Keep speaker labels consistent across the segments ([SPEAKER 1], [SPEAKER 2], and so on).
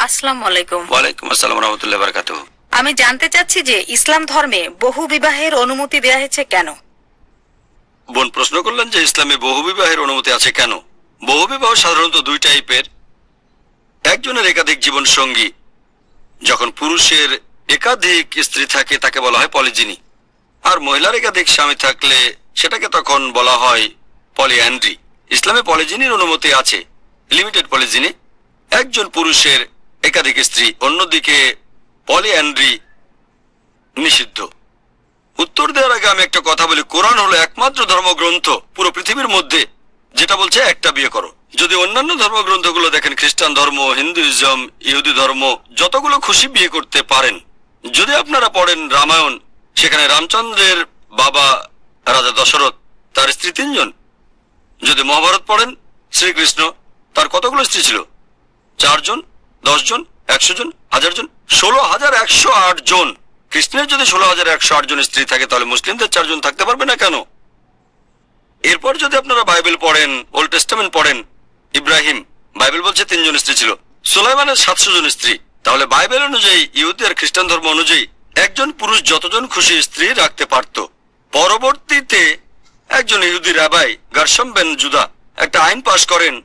[SPEAKER 1] আসসালামু আলাইকুম।
[SPEAKER 2] ওয়ালাইকুম আসসালাম রহমতুল্লাহ বারাকাতুহু।
[SPEAKER 1] আমি জানতে চাচ্ছি যে ইসলাম ধর্মে বহু বিবাহের অনুমতি দেয়া হয়েছে কেন?
[SPEAKER 2] বোন প্রশ্ন করলেন যে ইসলামে বহুবিবাহের অনুমতি আছে কেন। বহুবিবাহ সাধারণত দুই টাইপের। একজনের একাধিক জীবন সঙ্গী, যখন পুরুষের একাধিক স্ত্রী থাকে তাকে বলা হয় পলিজিনি, আর মহিলার একাধিক স্বামী থাকলে সেটাকে তখন বলা হয় পলিঅ্যান্ড্রি। ইসলামে পলিজিনির অনুমতি আছে, লিমিটেড পলিজিনি, একজন পুরুষের একাধিক স্ত্রী। অন্যদিকে পলিঅ্যান্ড্রি নিষিদ্ধ। উত্তর দেওয়ার আগে আমি একটা কথা বলি, কোরআন হলো একমাত্র ধর্মগ্রন্থ পুরো পৃথিবীর মধ্যে যেটা বলছে একটা বিয়ে করো। যদি অন্যান্য ধর্মগ্রন্থগুলো দেখেন, খ্রিস্টান ধর্ম, হিন্দুইজম, ইহুদি ধর্ম, যতগুলো খুশি বিয়ে করতে পারেন। যদি আপনারা পড়েন রামায়ণ, সেখানে রামচন্দ্রের বাবা রাজা দশরথ, তার স্ত্রী 3 জন। যদি মহাভারত পড়েন, শ্রীকৃষ্ণ, তার কতগুলো স্ত্রী ছিল? 4 জন, 10 জন, 100 জন, 1000 জন, 16,108 জন। কৃষ্ণের যদি 16,108 জন স্ত্রী থাকে, তাহলে মুসলিমদের 4 জন থাকতে পারবে না কেন? এরপর যদি আপনারা বাইবেল পড়েন, ওল্ড টেস্টামেন্ট পড়েন, ইব্রাহিম, বাইবেল বলছে 3 জন স্ত্রী ছিল। সুলাইমানের 700 জন স্ত্রী। তাহলে বাইবেল অনুযায়ী, ইহুদি আর খ্রিস্টান ধর্ম অনুযায়ী একজন পুরুষ যতজন খুশি স্ত্রী রাখতে পারত। পরবর্তীতে একজন ইহুদি রাবাই গারশম বেন জুদা একটা আইন পাশ করেন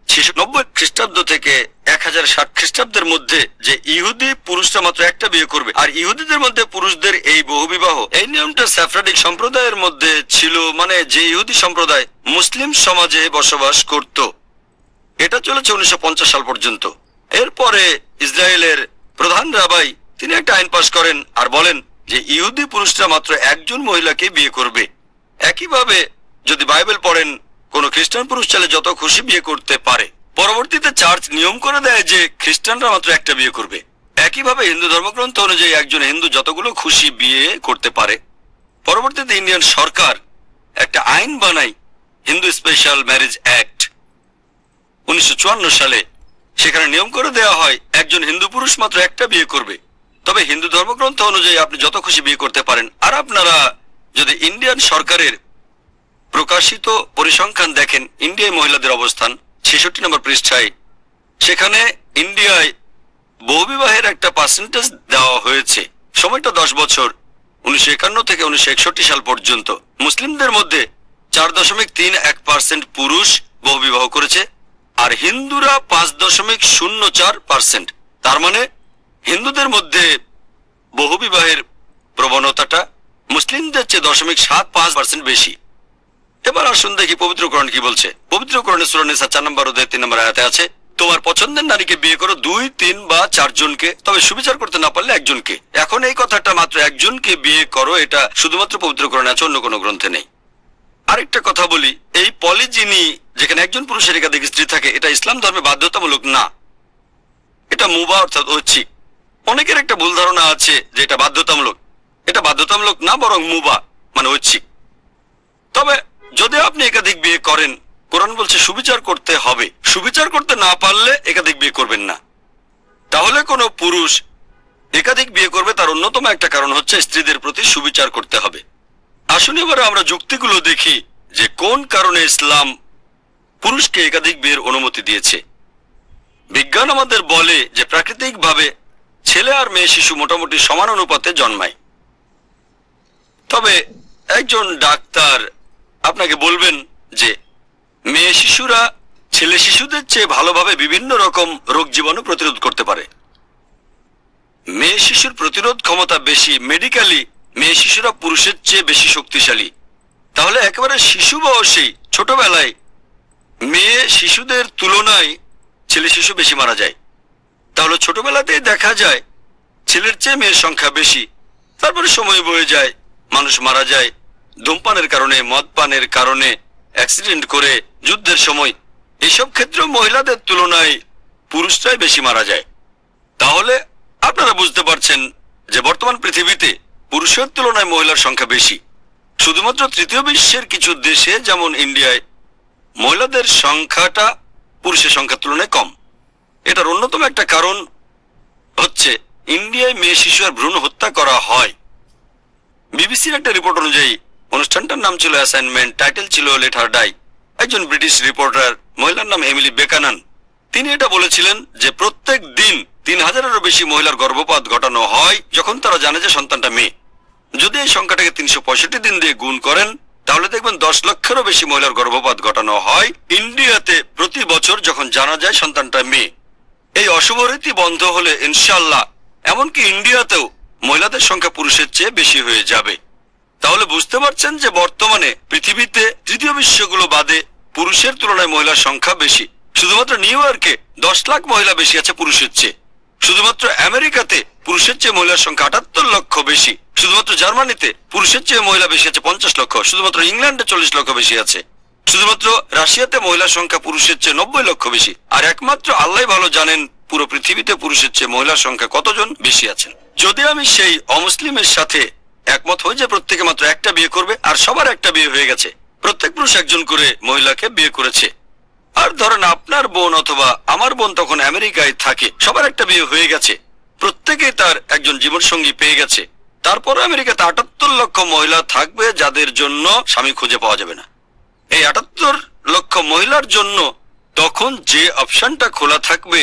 [SPEAKER 2] 690 খ্রিস্টাব্দ থেকে 1060 খ্রিস্টাব্দের মধ্যে, যে ইহুদি পুরুষরা মাত্র একটা বিয়ে করবে। আর ইহুদিদের মধ্যে পুরুষদের এই বহুবিবাহ, এই নিয়মটা সেফরাডিক সম্প্রদায়ের মধ্যে ছিল, মানে যে ইহুদি সম্প্রদায় মুসলিম সমাজে বসবাস করত। এটা চলেছে 1950 সাল পর্যন্ত। এরপরে ইসরায়েলের প্রধান রাবাই তিনি একটা আইন পাশ করেন আর বলেন যে ইহুদি পুরুষরা মাত্র একজন মহিলাকে বিয়ে করবে। একইভাবে যদি বাইবেল পড়েন, কোন খ্রিস্টান পুরুষ চাইলে যত খুশি বিয়ে করতে পারে। পরবর্তীতে চার্চ নিয়ম করে দেয় যে খ্রিস্টানরা মাত্র একটা বিয়ে করবে। একইভাবে হিন্দু ধর্মগ্রন্থ অনুযায়ী একজন হিন্দু যতগুলো খুশি বিয়ে করতে পারে। পরবর্তীতে ইন্ডিয়ান সরকার একটা আইন বানায়, হিন্দু স্পেশাল ম্যারেজ অ্যাক্ট 1954 সালে। সেখানে নিয়ম করে দেওয়া হয় একজন হিন্দু পুরুষ মাত্র একটা বিয়ে করবে। তবে হিন্দু ধর্মগ্রন্থ অনুযায়ী আপনি যত খুশি বিয়ে করতে পারেন। আর আপনারা যদি ইন্ডিয়ান সরকারের প্রকাশিত পরিসংখ্যান দেখেন, ইন্ডিয়ায় মহিলাদের অবস্থান 66 নম্বর পৃষ্ঠায়, সেখানে ইন্ডিয়ায় বহুবিবাহের একটা পার্সেন্টেজ দেওয়া হয়েছে। সময়টা 10 বছর, 1951 থেকে 1961 সাল পর্যন্ত। মুসলিমদের মধ্যে 4.31% পুরুষ বহুবিবাহ করেছে, আর হিন্দুরা 5.04%। তার মানে হিন্দুদের মধ্যে বহুবিবাহের প্রবণতাটা মুসলিমদের চেয়ে 0.75% বেশি। এবার আসুন দেখি পবিত্র কোরআন কি বলছে। পবিত্র কোরআনে সূরা নিসা 4 নম্বর অধ্যায় 3 নম্বর আয়াতে আছে, তোমার পছন্দের নারীকে বিয়ে করো 2, 3 বা 4 জনকে, তবে সুবিচার করতে না পারলে একজনকে। এখন এই কথাটা মাত্র একজনকে বিয়ে করো, এটা শুধুমাত্র পবিত্র কোরআনে আছে, অন্য কোনো গ্রন্থে নেই। আরেকটা কথা বলি, এই পলিজিনি যেখানে একজন পুরুষের একাধিক স্ত্রী থাকে, এটা ইসলাম ধর্মে বাধ্যতামূলক না, এটা মুবাহ অর্থাৎ ঐচ্ছিক। অনেকের একটা ভুল ধারণা আছে যে এটা বাধ্যতামূলক। এটা বাধ্যতামূলক না, বরং মুবাহ মানে ঐচ্ছিক। তবে যদি আপনি একাধিক বিয়ে করেন, কোরআন বলছে সুবিচার করতে হবে। সুবিচার করতে না পারলে একাধিক বিয়ে করবেন না। তাহলে কোনো পুরুষ একাধিক বিয়ে করবে, তার অন্যতম একটা কারণ হচ্ছে স্ত্রীদের প্রতি সুবিচার করতে হবে। আসুন এবারে আমরা যুক্তিগুলো দেখি যে কোন কারণে ইসলাম পুরুষকে একাধিক বিয়ের অনুমতি দিয়েছে। বিজ্ঞান আমাদের বলে যে প্রাকৃতিকভাবে ছেলে আর মেয়ে শিশু মোটামুটি সমান অনুপাতে জন্মায়। তবে একজন ডাক্তার আপনাকে বলবেন যে মেয়ে শিশুরা ছেলে শিশুদের চেয়ে ভালোভাবে বিভিন্ন রকম রোগ জীবাণু প্রতিরোধ করতে পারে। মেয়ে শিশুর প্রতিরোধ ক্ষমতা বেশি। মেডিকেলি মেয়ে শিশুরা পুরুষের চেয়ে বেশি শক্তিশালী। তাহলে একেবারে শিশু বয়সেই, ছোটবেলায় মেয়ে শিশুদের তুলনায় ছেলে শিশু বেশি মারা যায়। তাহলে ছোটবেলাতেই দেখা যায় ছেলের চেয়ে মেয়ের সংখ্যা বেশি। তারপরে সময় বয়ে যায়, মানুষ মারা যায় ধূমপানের কারণে, মদ পানের কারণে, অ্যাক্সিডেন্ট করে, যুদ্ধের সময়। এসব ক্ষেত্রে মহিলাদের তুলনায় পুরুষরাই বেশি মারা যায়। তাহলে আপনারা বুঝতে পারছেন যে বর্তমান পৃথিবীতে পুরুষের তুলনায় মহিলার সংখ্যা বেশি। শুধুমাত্র তৃতীয় বিশ্বের কিছু দেশে, যেমন ইন্ডিয়ায়, মহিলাদের সংখ্যাটা পুরুষের সংখ্যার তুলনায় কম। এটার অন্যতম একটা কারণ হচ্ছে ইন্ডিয়ায় মেয়ে শিশু আর ভ্রূণ হত্যা করা হয়। বিবিসির একটা রিপোর্ট অনুযায়ী, অনুষ্ঠানটার নাম ছিল অ্যাসাইনমেন্ট, টাইটেল ছিল লেট হার ডাই। একজন ব্রিটিশ রিপোর্টার, মহিলার নাম এমিলি বেকানান, তিনি এটা বলেছিলেন যে প্রত্যেক দিন 20,000-এরও বেশি মহিলার গর্ভপাত ঘটানো হয় যখন তারা জানে যে সন্তানটা মেয়ে। যদি এই সংখ্যাটাকে 365 দিন দিয়ে গুণ করেন তাহলে দেখবেন 10 লক্ষেরও বেশি মহিলার গর্ভপাত ঘটানো হয় ইন্ডিয়াতে প্রতি বছর যখন জানা যায় সন্তানটা মেয়ে। এই অশুভ রীতি বন্ধ হলে ইনশাআল্লাহ এমনকি ইন্ডিয়াতেও মহিলাদের সংখ্যা পুরুষের চেয়ে বেশি হয়ে যাবে। তাহলে বুঝতে পারছেন যে বর্তমানে পৃথিবীতে তৃতীয় বিশ্বগুলো বাদে পুরুষের তুলনায় মহিলার সংখ্যা বেশি। শুধুমাত্র নিউ ইয়র্কে 10 লাখ মহিলা বেশি আছে পুরুষের চেয়ে। শুধুমাত্র আমেরিকাতে পুরুষের চেয়ে মহিলার সংখ্যা 78 লক্ষ বেশি। শুধুমাত্র জার্মানিতে পুরুষের চেয়ে মহিলা বেশি আছে 50 লক্ষ। শুধুমাত্র ইংল্যান্ডে 40 লক্ষ বেশি আছে। শুধুমাত্র রাশিয়াতে মহিলার সংখ্যা পুরুষের চেয়ে 90 লক্ষ বেশি। আর একমাত্র আল্লাহ ভালো জানেন পুরো পৃথিবীতে পুরুষের চেয়ে মহিলার সংখ্যা কতজন বেশি আছেন। যদি আমি সেই অমুসলিমের সাথে একমত হই যে প্রত্যেকে মাত্র একটা বিয়ে করবে আর সবার একটা বিয়ে হয়ে গেছে, প্রত্যেক পুরুষ একজন করে মহিলাকে বিয়ে করেছে, আর ধরেন আপনার বোন অথবা আমার বোন তখন আমেরিকায় থাকে, সবার একটা বিয়ে হয়ে গেছে, প্রত্যেকেই তার একজন জীবনসঙ্গী পেয়ে গেছে, তারপর আমেরিকাতে 78 লক্ষ মহিলা থাকবে যাদের জন্য স্বামী খুঁজে পাওয়া যাবে না। এই 78 লক্ষ মহিলার জন্য তখন যে অপশনটা খোলা থাকবে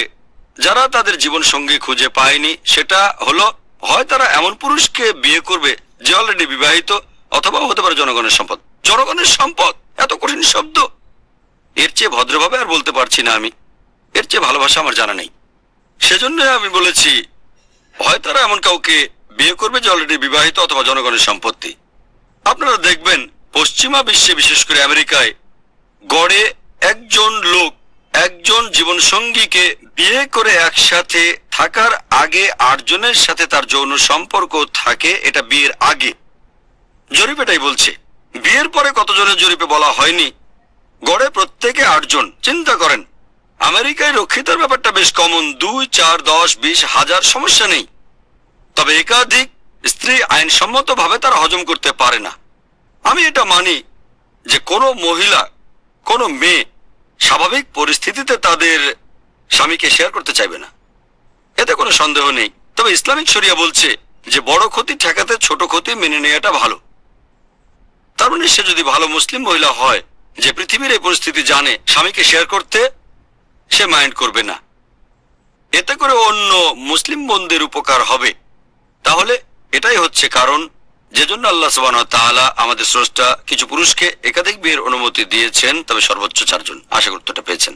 [SPEAKER 2] যারা তাদের জীবনসঙ্গী খুঁজে পায়নি, সেটা হলো হয় তারা এমন পুরুষকে বিয়ে করবে যে অলরেডি বিবাহিত, অথবা হতে পারে জনগণের সম্পদ। জনগণের সম্পদ এত কঠিন শব্দ, এর চেয়ে ভদ্রভাবে আর বলতে পারছি না আমি, এর চেয়ে ভালোবাসা আমার জানা নেই। সেজন্য আমি বলেছি হয় তারা এমন কাউকে বিয়ে করবে যে অলরেডি বিবাহিত অথবা জনগণের সম্পত্তি। আপনারা দেখবেন পশ্চিমা বিশ্বে, বিশেষ করে আমেরিকায়, গড়ে একজন লোক একজন জীবনসঙ্গীকে বিয়ে করে একসাথে থাকার আগে 8 জনের সাথে তার যৌন সম্পর্ক থাকে। এটা বিয়ের আগে। জরিপ এটাই বলছে। বিয়ের পরে কতজনের জরিপে বলা হয়নি, গড়ে প্রত্যেকে 8 জন। চিন্তা করেন, আমেরিকায় রক্ষিতার ব্যাপারটা বেশ কমন, 2, 4, 10, 20, 1000 সমস্যা নেই। তবে একাধিক স্ত্রী আইনসম্মত ভাবে তারা হজম করতে পারে না। আমি এটা মানি যে কোনো মহিলা, কোনো মেয়ে স্বাভাবিক পরিস্থিতিতে তাদের স্বামীকে শেয়ার করতে চাইবে না, এতে কোনো সন্দেহ নেই। তবে ইসলামিক শরিয়া বলছে যে বড় ক্ষতি ঠেকাতে ছোট ক্ষতি মেনে নেওয়াটা ভালো। তার মানে সে যদি ভালো মুসলিম মহিলা হয় যে পৃথিবীর এই পরিস্থিতি জানে, স্বামীকে শেয়ার করতে সে মাইন্ড করবে না, এতে করে অন্য মুসলিম বোনদের উপকার হবে। তাহলে এটাই হচ্ছে কারণ যে জন্য আল্লাহ সুবহানাহু ওয়া তাআলা আমাদের স্রষ্টা কিছু পুরুষকে একাধিক বিয়ের অনুমতি দিয়েছেন, তবে সর্বোচ্চ 4 জন। আশা করি উত্তরটা পেয়েছেন।